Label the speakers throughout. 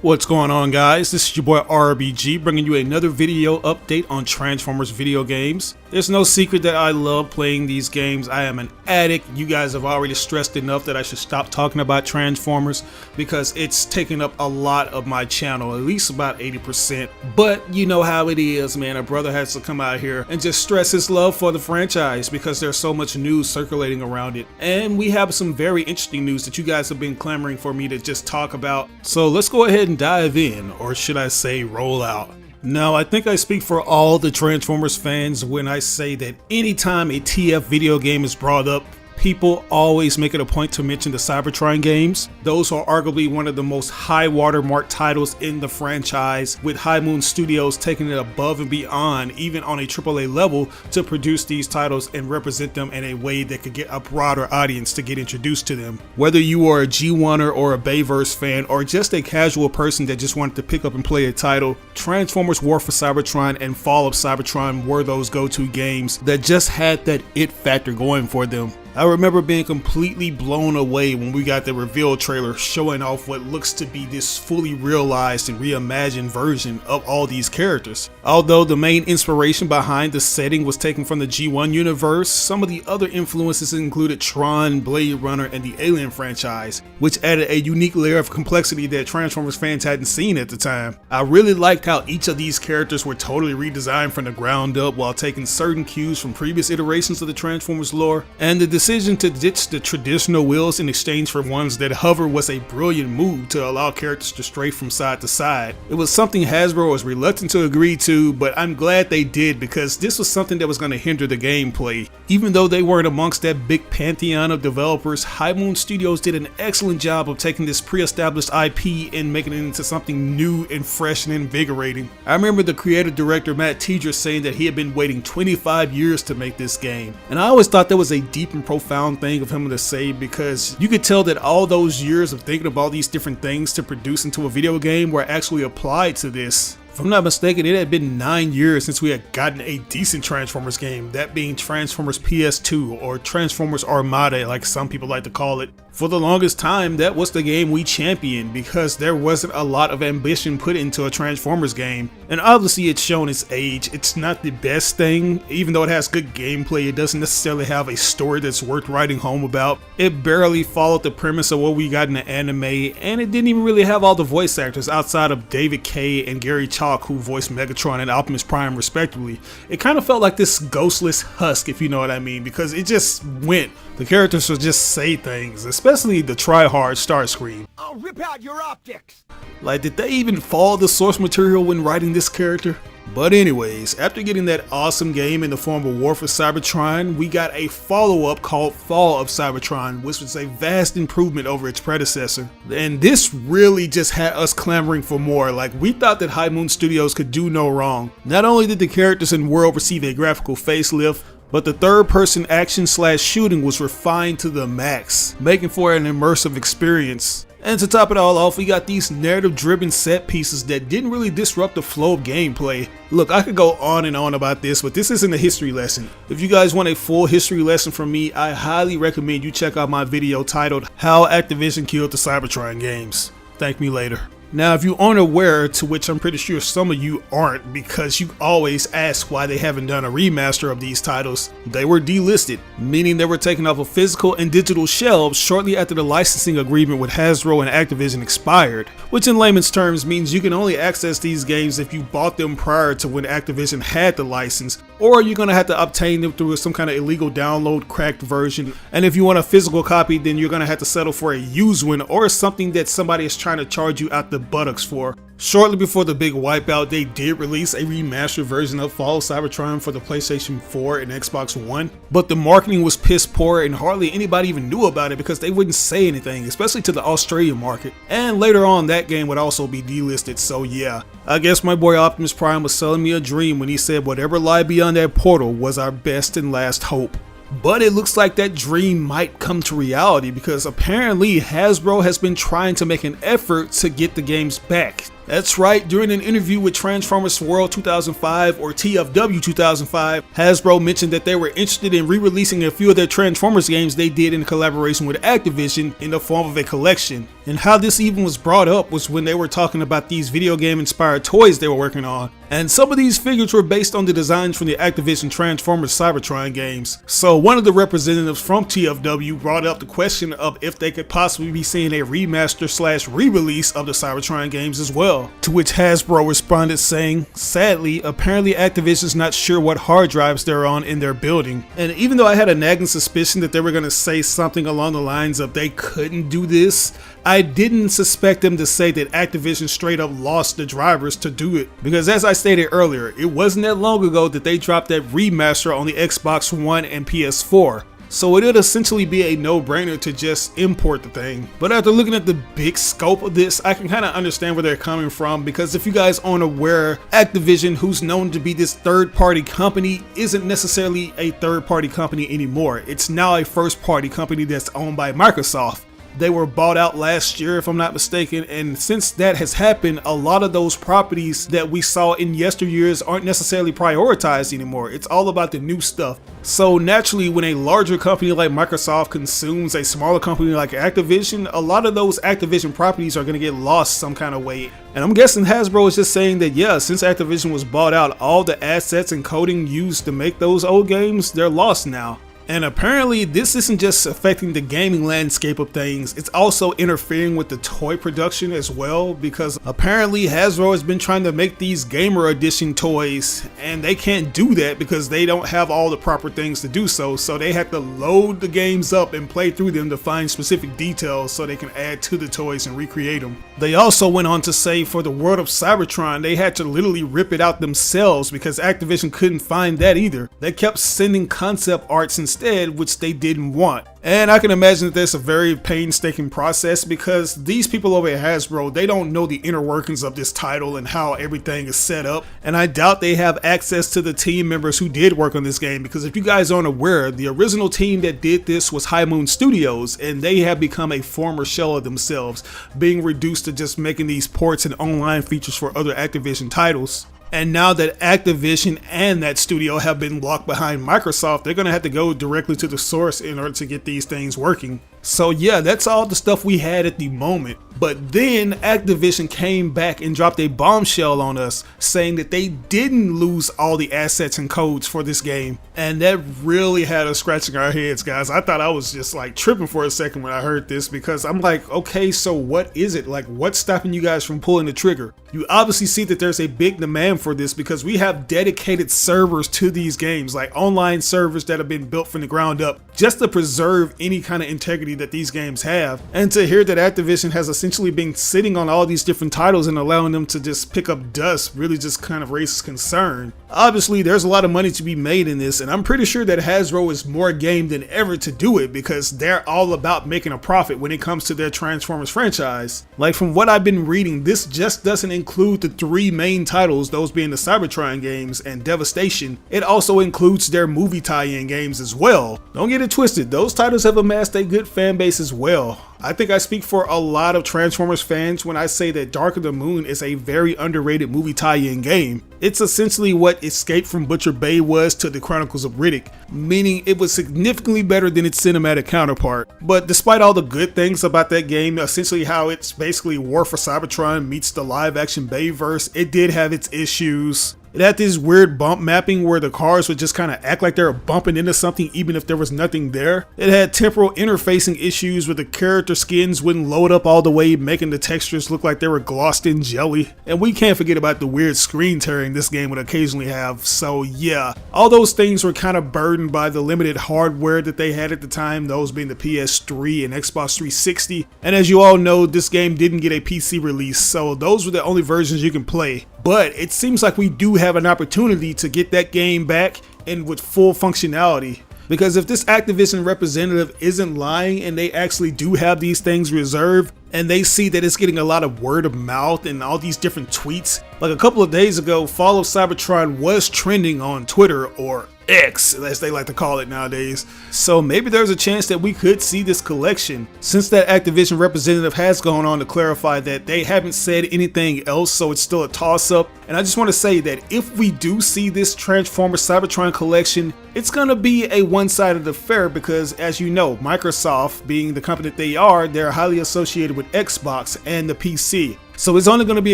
Speaker 1: What's going on, guys? This is your boy RBG bringing you another video update on Transformers video games. There's no secret that I love playing these games. I am an addict. You guys have already stressed enough that I should stop talking about Transformers because it's taking up a lot of my channel, at least about 80%. But you know how it is, man. A brother has to come out here and just stress his love for the franchise because there's so much news circulating around it. And we have some very interesting news that you guys have been clamoring for me to just talk about. So let's go ahead and dive in, or should I say roll out. Now, I think I speak for all the Transformers fans when I say that anytime a TF video game is brought up, people always make it a point to mention the Cybertron games. Those are arguably one of the most high watermark titles in the franchise, with High Moon Studios taking it above and beyond, even on a AAA level, to produce these titles and represent them in a way that could get a broader audience to get introduced to them. Whether you are a G1er or a Bayverse fan, or just a casual person that just wanted to pick up and play a title, Transformers War for Cybertron and Fall of Cybertron were those go-to games that just had that it factor going for them. I remember being completely blown away when we got the reveal trailer showing off what looks to be this fully realized and reimagined version of all these characters. Although the main inspiration behind the setting was taken from the G1 universe, some of the other influences included Tron, Blade Runner, and the Alien franchise, which added a unique layer of complexity that Transformers fans hadn't seen at the time. I really liked how each of these characters were totally redesigned from the ground up while taking certain cues from previous iterations of the Transformers lore, and the decision to ditch the traditional wheels in exchange for ones that hover was a brilliant move to allow characters to stray from side to side. It was something Hasbro was reluctant to agree to, but I'm glad they did because this was something that was going to hinder the gameplay. Even though they weren't amongst that big pantheon of developers, High Moon Studios did an excellent job of taking this pre-established IP and making it into something new and fresh and invigorating. I remember the creative director Matt Teedra saying that he had been waiting 25 years to make this game, and I always thought that was a deep and profound thing of him to say, because you could tell that all those years of thinking of all these different things to produce into a video game were actually applied to this. If I'm not mistaken, it had been 9 years since we had gotten a decent Transformers game, that being Transformers PS2, or Transformers Armada like some people like to call it. For the longest time, that was the game we championed because there wasn't a lot of ambition put into a Transformers game. And obviously it's shown its age. It's not the best thing. Even though it has good gameplay, it doesn't necessarily have a story that's worth writing home about. It barely followed the premise of what we got in the anime, and it didn't even really have all the voice actors outside of David Kaye and Gary Chalk, who voiced Megatron and Optimus Prime respectively. It kind of felt like this ghostless husk, if you know what I mean, because it just went. The characters would just say things, especially the try-hard Starscream.
Speaker 2: I'll rip out your optics!
Speaker 1: Like, did they even follow the source material when writing this character? But anyways, after getting that awesome game in the form of War for Cybertron, we got a follow-up called Fall of Cybertron, which was a vast improvement over its predecessor. And this really just had us clamoring for more. Like, we thought that High Moon Studios could do no wrong. Not only did the characters and world receive a graphical facelift, but the third-person action/shooting was refined to the max, making for an immersive experience. And to top it all off, we got these narrative-driven set pieces that didn't really disrupt the flow of gameplay. Look, I could go on and on about this, but this isn't a history lesson. If you guys want a full history lesson from me, I highly recommend you check out my video titled How Activision Killed the Cybertron Games. Thank me later. Now, if you aren't aware, to which I'm pretty sure some of you aren't because you always ask why they haven't done a remaster of these titles, they were delisted, meaning they were taken off of physical and digital shelves shortly after the licensing agreement with Hasbro and Activision expired, which in layman's terms means you can only access these games if you bought them prior to when Activision had the license, or you're going to have to obtain them through some kind of illegal download cracked version, and if you want a physical copy, then you're going to have to settle for a used one or something that somebody is trying to charge you out the buttocks for. Shortly before the big wipeout, they did release a remastered version of Fall of Cybertron for the PlayStation 4 and Xbox One, but the marketing was piss poor and hardly anybody even knew about it because they wouldn't say anything, especially to the Australian market. And later on, that game would also be delisted, so yeah. I guess my boy Optimus Prime was selling me a dream when he said whatever lied beyond that portal was our best and last hope. But it looks like that dream might come to reality because apparently Hasbro has been trying to make an effort to get the games back. That's right, during an interview with Transformers World 2005 or TFW 2005, Hasbro mentioned that they were interested in re-releasing a few of their Transformers games they did in collaboration with Activision in the form of a collection. And how this even was brought up was when they were talking about these video game inspired toys they were working on. And some of these figures were based on the designs from the Activision Transformers Cybertron games. So one of the representatives from TFW brought up the question of if they could possibly be seeing a remaster / re-release of the Cybertron games as well. To which Hasbro responded saying, sadly, apparently Activision's not sure what hard drives they're on in their building. And even though I had a nagging suspicion that they were going to say something along the lines of they couldn't do this, I didn't suspect them to say that Activision straight up lost the drivers to do it. Because as I stated earlier, it wasn't that long ago that they dropped that remaster on the Xbox One and PS4. So it would essentially be a no-brainer to just import the thing. But after looking at the big scope of this, I can kind of understand where they're coming from, because if you guys aren't aware, Activision, who's known to be this third-party company, isn't necessarily a third-party company anymore. It's now a first-party company that's owned by Microsoft. They were bought out last year, if I'm not mistaken, and since that has happened, a lot of those properties that we saw in yesteryears aren't necessarily prioritized anymore. It's all about the new stuff. So naturally, when a larger company like Microsoft consumes a smaller company like Activision, a lot of those Activision properties are going to get lost some kind of way. And I'm guessing Hasbro is just saying that, yeah, since Activision was bought out, all the assets and coding used to make those old games, they're lost now. And apparently this isn't just affecting the gaming landscape of things, it's also interfering with the toy production as well, because apparently Hasbro has been trying to make these gamer edition toys and they can't do that because they don't have all the proper things to do so. So they have to load the games up and play through them to find specific details so they can add to the toys and recreate them. They also went on to say for the world of Cybertron, they had to literally rip it out themselves because Activision couldn't find that either. They kept sending concept arts instead, which they didn't want. And I can imagine that that's a very painstaking process because these people over at Hasbro, they don't know the inner workings of this title and how everything is set up. And I doubt they have access to the team members who did work on this game, because if you guys aren't aware, the original team that did this was High Moon Studios, and they have become a former shell of themselves, being reduced to just making these ports and online features for other Activision titles. And now that Activision and that studio have been locked behind Microsoft, they're going to have to go directly to the source in order to get these things working. So yeah, that's all the stuff we had at the moment. But then Activision came back and dropped a bombshell on us, saying that they didn't lose all the assets and codes for this game. And that really had us scratching our heads, guys. I thought I was just like tripping for a second when I heard this, because I'm like, okay, so what is it? Like, what's stopping you guys from pulling the trigger? You obviously see that there's a big demand for this because we have dedicated servers to these games, like online servers that have been built from the ground up just to preserve any kind of integrity that these games have. And to hear that Activision has essentially been sitting on all these different titles and allowing them to just pick up dust really just kind of raises concern. Obviously there's a lot of money to be made in this, and I'm pretty sure that Hasbro is more game than ever to do it because they're all about making a profit when it comes to their Transformers franchise. Like, from what I've been reading, this just doesn't include the three main titles, those being the Cybertron games and Devastation. It also includes their movie tie-in games as well. Don't get it twisted, those titles have amassed a good fan base as well. I think I speak for a lot of Transformers fans when I say that Dark of the Moon is a very underrated movie tie-in game. It's essentially what Escape from Butcher Bay was to the Chronicles of Riddick, meaning it was significantly better than its cinematic counterpart. But despite all the good things about that game, essentially how it's basically War for Cybertron meets the live-action Bayverse, it did have its issues. It had this weird bump mapping where the cars would just kind of act like they were bumping into something even if there was nothing there. It had temporal interfacing issues where the character skins wouldn't load up all the way, making the textures look like they were glossed in jelly. And we can't forget about the weird screen tearing this game would occasionally have. So yeah, all those things were kind of burdened by the limited hardware that they had at the time, those being the PS3 and Xbox 360. And as you all know, this game didn't get a PC release, so those were the only versions you can play. But it seems like we do have an opportunity to get that game back and with full functionality. Because if this Activision representative isn't lying and they actually do have these things reserved, and they see that it's getting a lot of word of mouth and all these different tweets. Like a couple of days ago, Fall of Cybertron was trending on Twitter or X, as they like to call it nowadays. So maybe there's a chance that we could see this collection, since that Activision representative has gone on to clarify that they haven't said anything else, so it's still a toss-up. And I just want to say that if we do see this Transformers Cybertron collection, it's gonna be a one-sided affair because, as you know, Microsoft, being the company that they are, they're highly associated with Xbox and the PC. So it's only going to be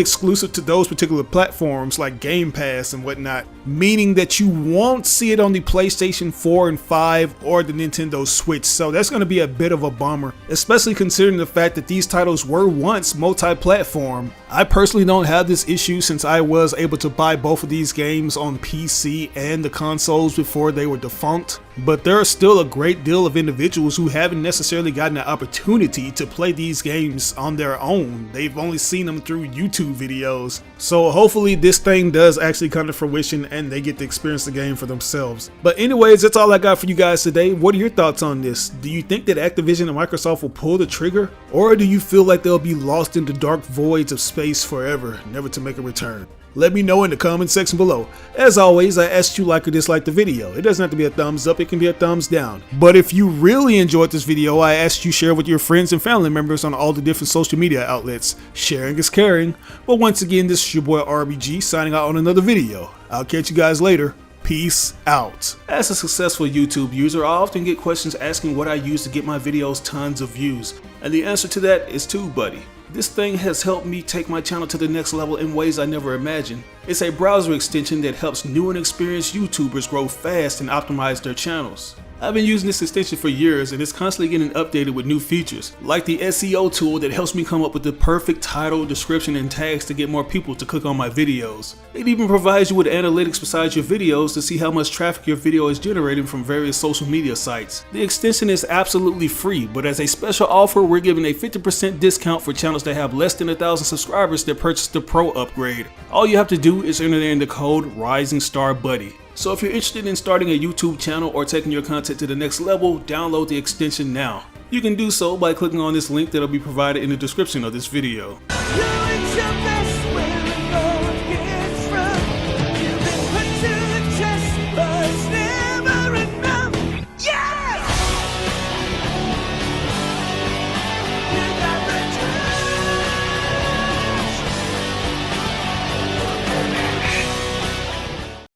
Speaker 1: exclusive to those particular platforms like Game Pass and whatnot, meaning that you won't see it on the PlayStation 4 and 5 or the Nintendo Switch. So that's going to be a bit of a bummer, especially considering the fact that these titles were once multi-platform. I personally don't have this issue since I was able to buy both of these games on PC and the consoles before they were defunct. But there are still a great deal of individuals who haven't necessarily gotten the opportunity to play these games on their own. They've only seen them through YouTube videos. So hopefully this thing does actually come to fruition and they get to experience the game for themselves. But anyways, that's all I got for you guys today. What are your thoughts on this? Do you think that Activision and Microsoft will pull the trigger? Or do you feel like they'll be lost in the dark voids of space forever, never to make a return? Let me know in the comment section below. As always, I asked you like or dislike the video. It doesn't have to be a thumbs up, it can be a thumbs down. But if you really enjoyed this video, I asked you share with your friends and family members on all the different social media outlets. Sharing is caring. But once again, this is your boy RBG signing out on another video. I'll catch you guys later. Peace out. As a successful YouTube user, I often get questions asking what I use to get my videos tons of views. And the answer to that is TubeBuddy. This thing has helped me take my channel to the next level in ways I never imagined. It's a browser extension that helps new and experienced YouTubers grow fast and optimize their channels. I've been using this extension for years and it's constantly getting updated with new features, like the SEO tool that helps me come up with the perfect title, description, and tags to get more people to click on my videos. It even provides you with analytics besides your videos to see how much traffic your video is generating from various social media sites. The extension is absolutely free, but as a special offer, we're giving a 50% discount for channels that have less than 1,000 subscribers that purchase the Pro upgrade. All you have to do is enter in the code RisingStarBuddy. So if you're interested in starting a YouTube channel or taking your content to the next level, download the extension now. You can do so by clicking on this link that'll be provided in the description of this video.